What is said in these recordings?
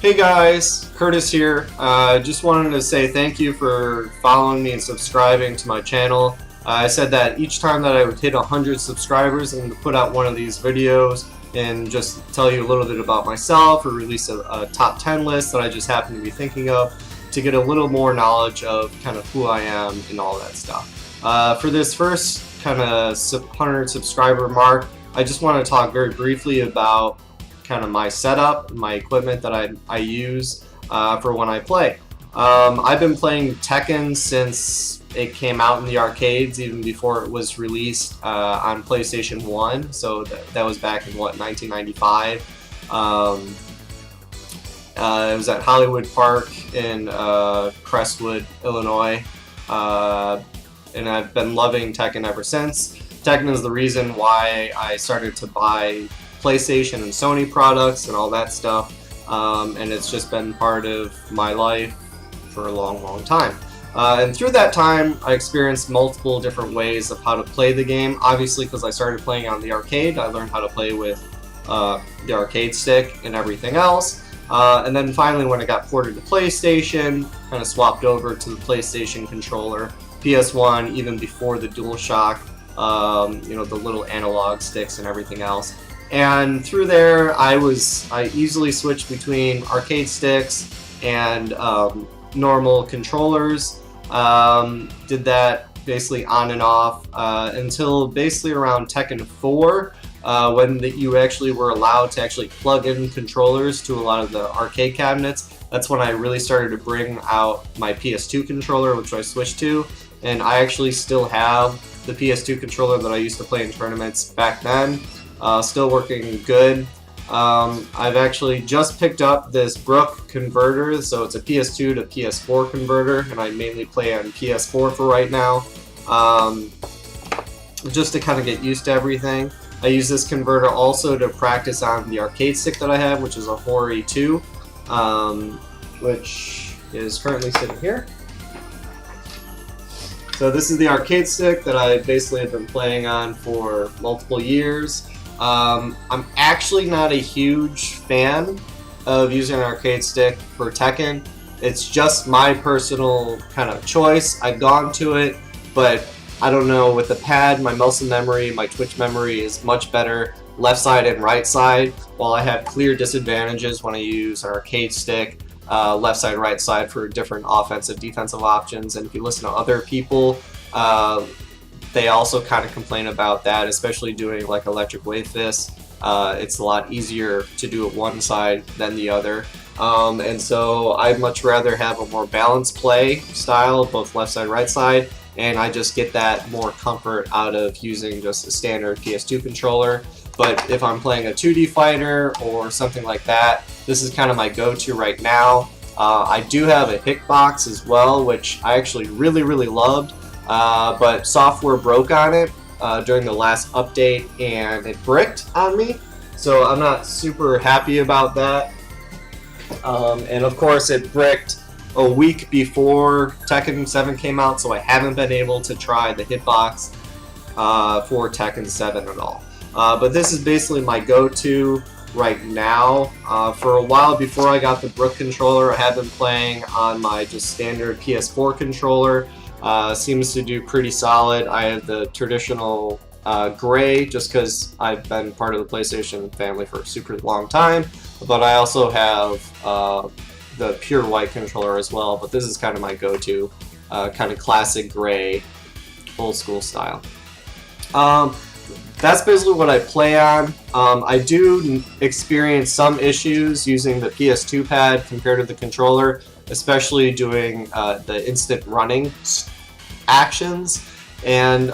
Hey guys, Curtis here. Just wanted to say thank you for following me and subscribing to my channel. I said that each time that I would hit 100 subscribers, I'm going to put out one of these videos and just tell you a little bit about myself or release a top 10 list that I just happen to be thinking of to get a little more knowledge of kind of who I am and all that stuff. For this first kind of 100 subscriber mark, I just want to talk very briefly about kind of my setup, my equipment that I use for when I play. I've been playing Tekken since it came out in the arcades, even before it was released on PlayStation 1, so that was back in what, 1995. It was at Hollywood Park in Crestwood, Illinois, and I've been loving Tekken ever since. Tekken is the reason why I started to buy PlayStation and Sony products and all that stuff, and it's just been part of my life for a long time. And through that time, I experienced multiple different ways of how to play the game. Obviously, because I started playing on the arcade, I learned how to play with the arcade stick and everything else. And then finally, when it got ported to PlayStation, kind of swapped over to the PlayStation controller, PS1, even before the DualShock, the little analog sticks and everything else. And through there, I easily switched between arcade sticks and normal controllers. Did that basically on and off until basically around Tekken 4, when you actually were allowed to actually plug in controllers to a lot of the arcade cabinets. That's when I really started to bring out my PS2 controller, which I switched to. And I actually still have the PS2 controller that I used to play in tournaments back then. Still working good. I've actually just picked up this Brook converter, so it's a PS2 to PS4 converter, and I mainly play on PS4 for right now, just to kind of get used to everything. I use this converter also to practice on the arcade stick that I have, which is a Hori 2, which is currently sitting here. So this is the arcade stick that I basically have been playing on for multiple years. I'm actually not a huge fan of using an arcade stick for Tekken. It's just my personal kind of choice. I've gone to it, but I don't know, with the pad, my muscle memory, my twitch memory is much better left side and right side, while I have clear disadvantages when I use an arcade stick, left side, right side for different offensive, defensive options. And if you listen to other people, they also kind of complain about that, especially doing like electric wave fists. It's a lot easier to do it one side than the other. And so I'd much rather have a more balanced play style, both left side, right side, and I just get that more comfort out of using just a standard PS2 controller. But if I'm playing a 2D fighter or something like that, this is kind of my go-to right now. I do have a hitbox as well, which I actually really loved. But software broke on it during the last update, and it bricked on me, so I'm not super happy about that. And of course, it bricked a week before Tekken 7 came out, so I haven't been able to try the hitbox for Tekken 7 at all. But this is basically my go-to right now. For a while before I got the Brook controller, I have been playing on my just standard PS4 controller. Seems to do pretty solid. I have the traditional gray, just because I've been part of the PlayStation family for a super long time, but I also have the pure white controller as well, but this is kind of my go-to, kind of classic gray, old school style. That's basically what I play on. I do experience some issues using the PS2 pad compared to the controller, especially doing the instant running actions, and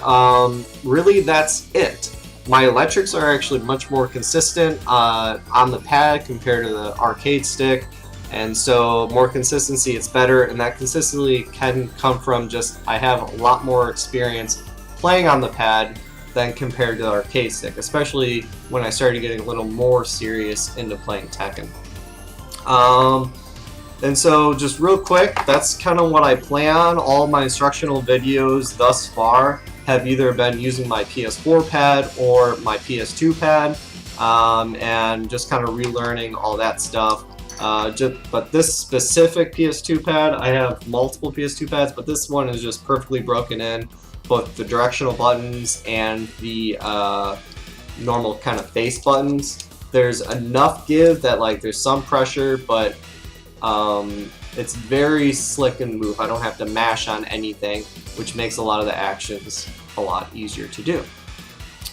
really that's it. My electrics are actually much more consistent on the pad compared to the arcade stick, and so more consistency, it's better, and that consistency can come from just I have a lot more experience playing on the pad than compared to the arcade stick, especially when I started getting a little more serious into playing Tekken. And so just real quick, that's kind of what I play on. All my instructional videos thus far have either been using my PS4 pad or my PS2 pad, and just kind of relearning all that stuff. But this specific PS2 pad, I have multiple PS2 pads, but this one is just perfectly broken in, both the directional buttons and the normal kind of face buttons. There's enough give that like there's some pressure, but it's very slick and move. I don't have to mash on anything, which makes a lot of the actions a lot easier to do.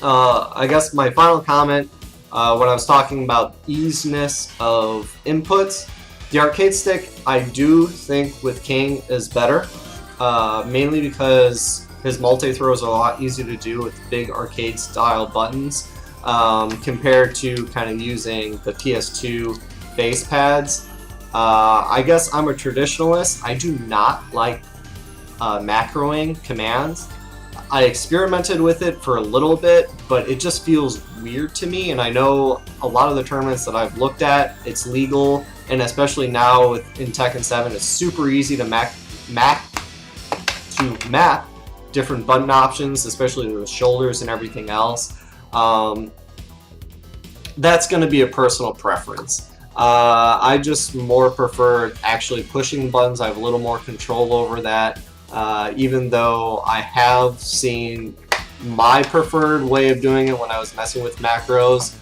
I guess my final comment, when I was talking about easiness of inputs, the arcade stick I do think with King is better, mainly because his multi-throws are a lot easier to do with big arcade style buttons, compared to kind of using the PS2 base pads. I guess I'm a traditionalist. I do not like macroing commands. I experimented with it for a little bit, but it just feels weird to me, and I know a lot of the tournaments that I've looked at, it's legal, and especially now in Tekken 7, it's super easy to map different button options, especially the shoulders and everything else. That's going to be a personal preference. I just more prefer actually pushing buttons. I have a little more control over that. Even though I have seen my preferred way of doing it when I was messing with macros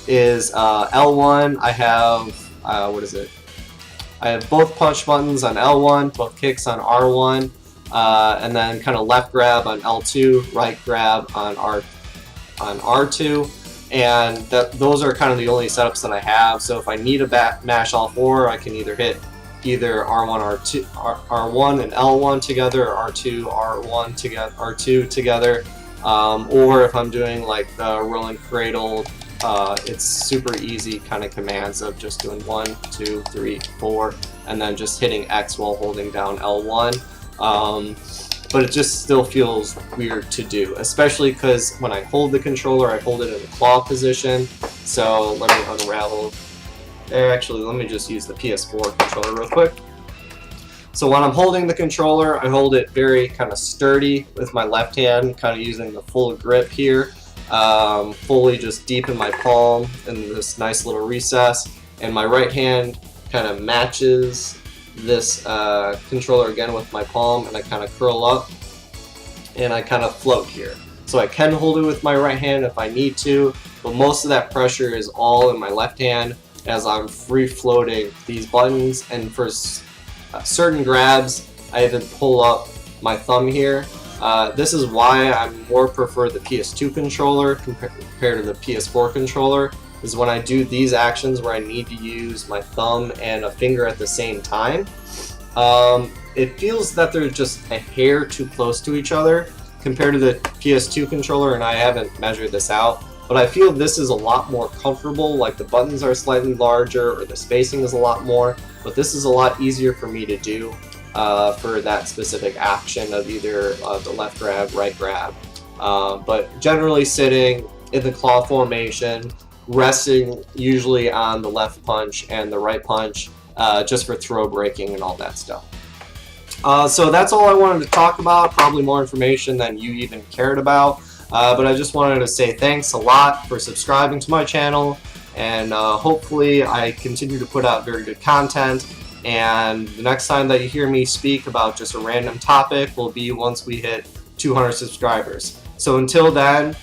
is L1. I have, I have both punch buttons on L1, both kicks on R1, and then kind of left grab on L2, right grab on R2. And those are kind of the only setups that I have. So if I need to mash all four, I can either hit R1, R1 and L1 together, or R2, R1 together, R2 together. Or if I'm doing like the rolling cradle, it's super easy kind of commands of just doing 1, 2, 3, 4, and then just hitting X while holding down L1. But it just still feels weird to do, especially because when I hold the controller, I hold it in the claw position. So let me unravel. Actually, let me just use the PS4 controller real quick. So when I'm holding the controller, I hold it very kind of sturdy with my left hand, kind of using the full grip here, fully just deep in my palm in this nice little recess, and my right hand kind of matches this controller again with my palm, and I kind of curl up and I kind of float here. So I can hold it with my right hand if I need to, but most of that pressure is all in my left hand as I'm free floating these buttons, and for certain grabs I even pull up my thumb here. This is why I more prefer the PS2 controller compared to the PS4 controller, is when I do these actions where I need to use my thumb and a finger at the same time. It feels that they're just a hair too close to each other compared to the PS2 controller, and I haven't measured this out, but I feel this is a lot more comfortable. Like the buttons are slightly larger, or the spacing is a lot more, but this is a lot easier for me to do for that specific action of either the left grab, right grab. But generally sitting in the claw formation, resting usually on the left punch and the right punch, just for throw breaking and all that stuff. So that's all I wanted to talk about, probably more information than you even cared about, but I just wanted to say thanks a lot for subscribing to my channel, and hopefully I continue to put out very good content, and the next time that you hear me speak about just a random topic will be once we hit 200 subscribers. So until then,